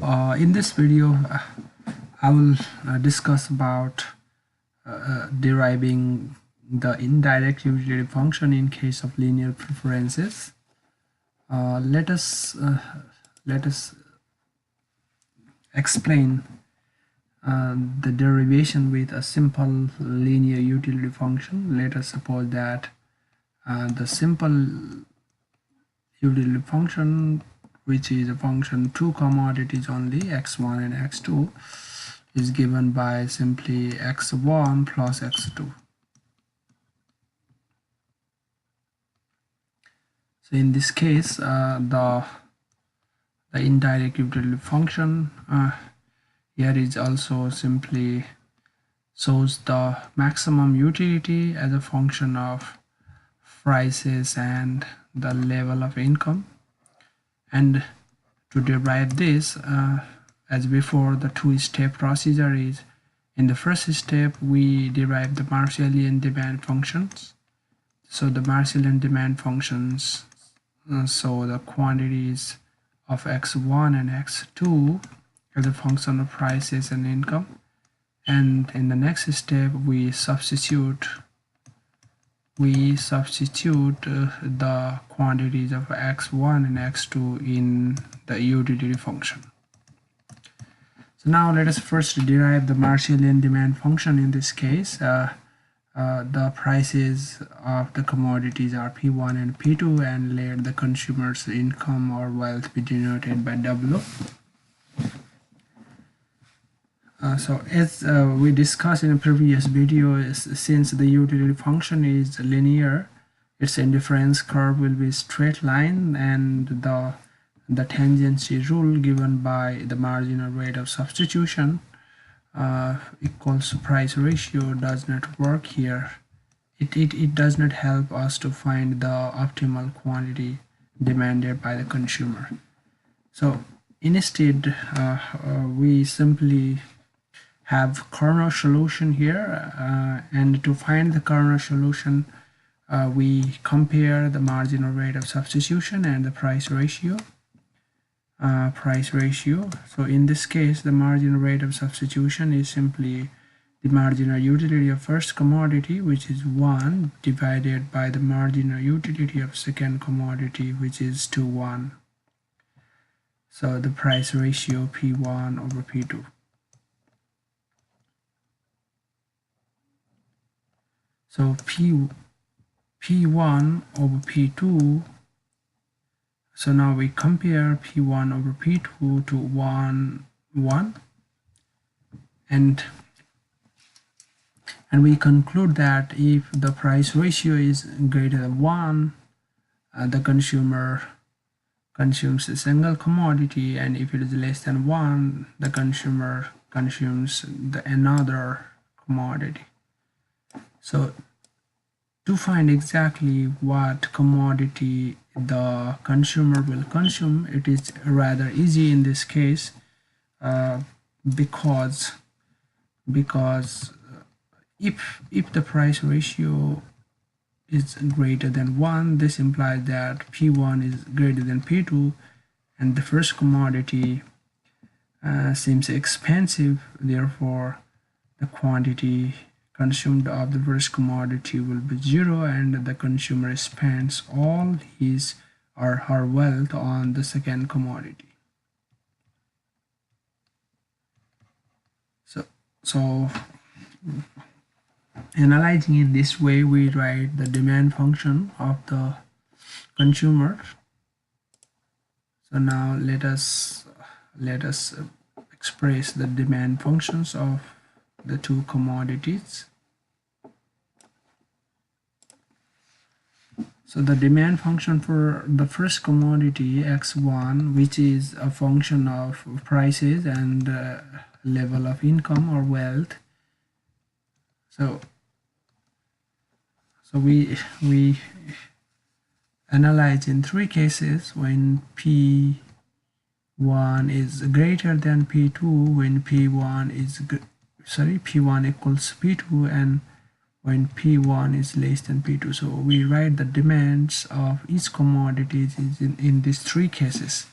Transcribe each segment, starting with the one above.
In this video I will discuss about deriving the indirect utility function in case of linear preferences. Let us explain the derivation with a simple linear utility function. Let us suppose that the simple utility function, which is a function two commodities only, x1 and x2, is given by simply x1 plus x2. So in this case, the indirect utility function here is also simply shows the maximum utility as a function of prices and the level of income. And to derive this, as before, the two-step procedure is: in the first step we derive the Marshallian demand functions. So the Marshallian demand functions so the quantities of x1 and x2 as a function of prices and income. And in the next step we substitute the quantities of x1 and x2 in the utility function. So now let us first derive the Marshallian demand function. In this case, the prices of the commodities are P1 and P2, and let the consumer's income or wealth be denoted by W. So as we discussed in a previous video, since the utility function is linear, its indifference curve will be straight line, and the tangency rule given by the marginal rate of substitution equals to price ratio does not work here. It does not help us to find the optimal quantity demanded by the consumer. So instead we simply have kernel solution here, and to find the kernel solution we compare the marginal rate of substitution and the price ratio. So in this case, the marginal rate of substitution is simply the marginal utility of first commodity, which is 1, divided by the marginal utility of second commodity, which is 2, 1. So the price ratio P1 over P2. So P1 over P2. So now we compare P1 over P2 to 1, 1, and we conclude that if the price ratio is greater than 1, the consumer consumes a single commodity, and if it is less than 1, the consumer consumes another commodity. So to find exactly what commodity the consumer will consume, it is rather easy in this case, because if the price ratio is greater than 1, this implies that P1 is greater than P2, and the first commodity seems expensive. Therefore the quantity consumed of the first commodity will be 0, and the consumer spends all his or her wealth on the second commodity. So analyzing in this way, we write the demand function of the consumer. So now let us express the demand functions of the two commodities. So the demand function for the first commodity x1, which is a function of prices and level of income or wealth. So we analyze in three cases: when P1 is greater than P2, when P1 equals P2, and when P1 is less than P2. So we write the demands of each commodity in these three cases.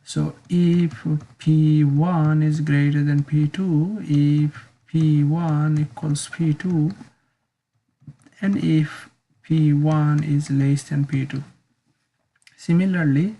So if P1 is greater than P2, if P1 equals P2, and if P1 is less than P2. Similarly,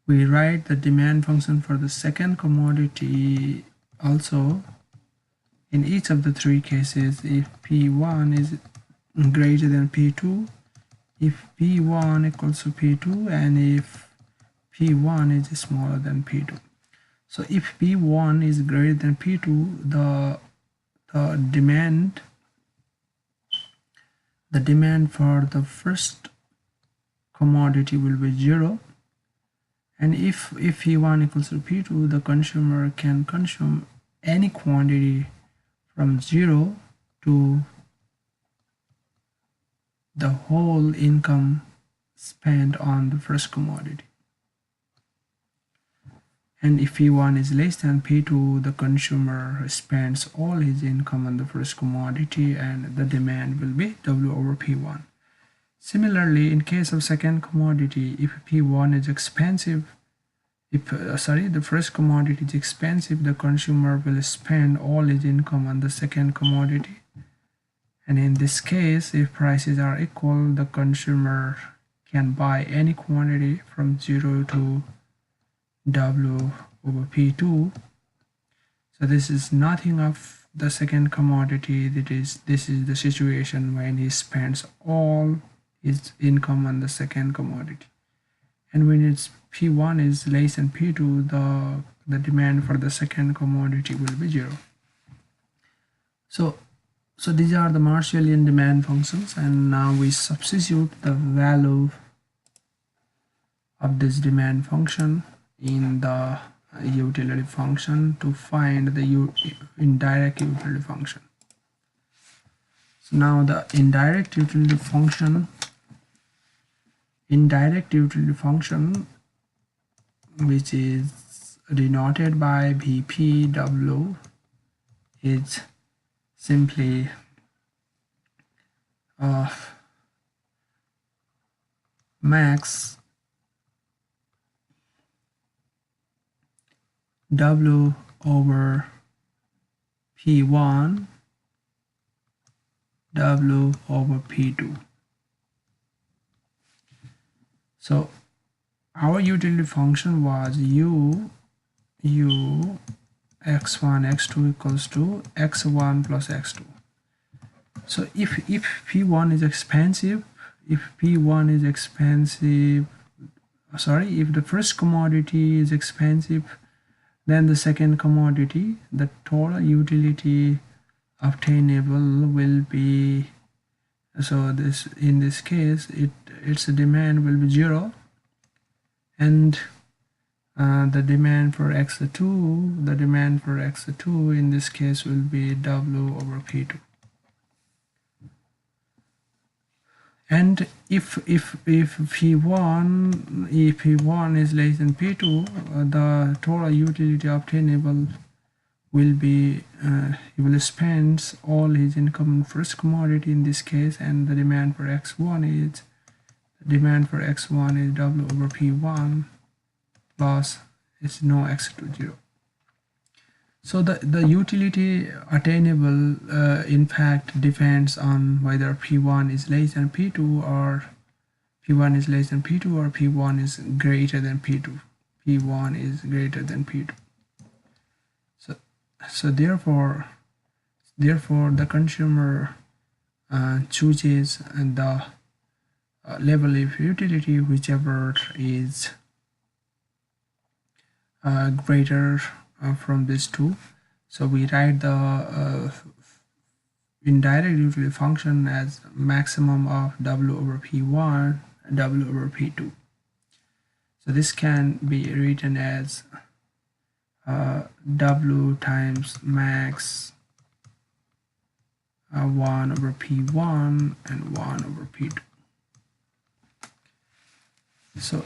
we write the demand function for the second commodity also in each of the three cases. If P1 is greater than P2, if P1 equals to P2, and if P1 is smaller than P2. So if P1 is greater than P2, the demand for the first commodity will be 0, and if P1 equals to P2, the consumer can consume any quantity from 0 to the whole income spent on the first commodity. And if P1 is less than P2, the consumer spends all his income on the first commodity, and the demand will be W over P1. Similarly, in case of second commodity, if P1 is expensive, the first commodity is expensive, the consumer will spend all his income on the second commodity. And in this case, if prices are equal, the consumer can buy any quantity from 0 to W over P2. So this is nothing of the second commodity. This is the situation when he spends all his income on the second commodity. And when it's P1 is less than P2, the demand for the second commodity will be 0. So these are the Marshallian demand functions, and now we substitute the value of this demand function in the utility function to find the indirect utility function. So now the indirect utility function, which is denoted by VPW, is simply max W over P1 W over P2. So our utility function was u x1 x2 equals to x1 plus x2. So if P1 is expensive, if the first commodity is expensive, then the second commodity, the total utility obtainable will be, so this, in this case, its demand will be 0, and the demand for x2 in this case will be W over P2. And if P1 is less than P2, the total utility obtainable will be, he will spend all his income on first commodity in this case, and the demand for x1 is W over P1 plus is no x2 0. So the utility attainable in fact depends on whether P1 is less than P2 or P1 is greater than P2. P1 is greater than P2. So therefore the consumer chooses the level of utility whichever is greater from these two. So we write the indirect utility function as maximum of W over P1 and W over P2. So this can be written as W times max 1 over P1 and 1 over P2. So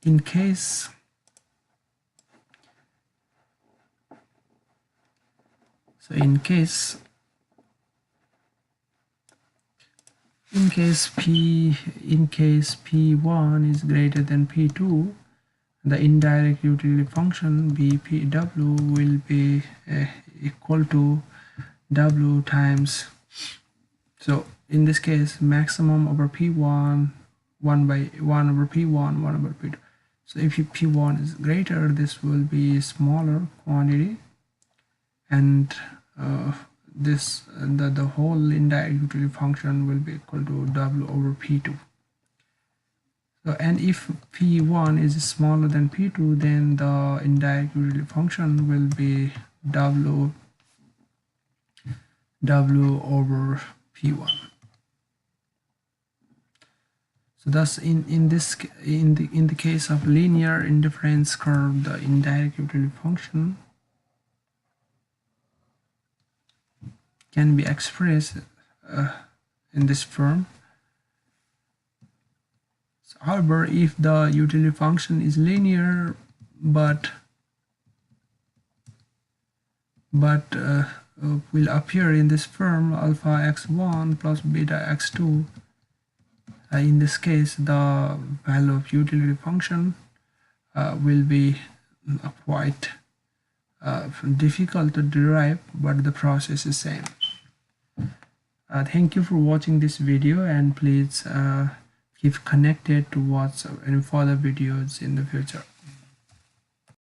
in case P1 is greater than P2, the indirect utility function bpw will be equal to w times, so in this case maximum over p1 1 by 1 over p1 1 over p2. So if p1 is greater, this will be smaller quantity, and the whole indirect utility function will be equal to w over p2. So, and if p1 is smaller than p2, then the indirect utility function will be w over p1. So thus in the case of linear indifference curve, the indirect utility function can be expressed in this form. So, however, if the utility function is linear but will appear in this form alpha x1 plus beta x2, in this case the value of utility function will be quite difficult to derive, but the process is same. Thank you for watching this video, and please keep connected to watch any further videos in the future.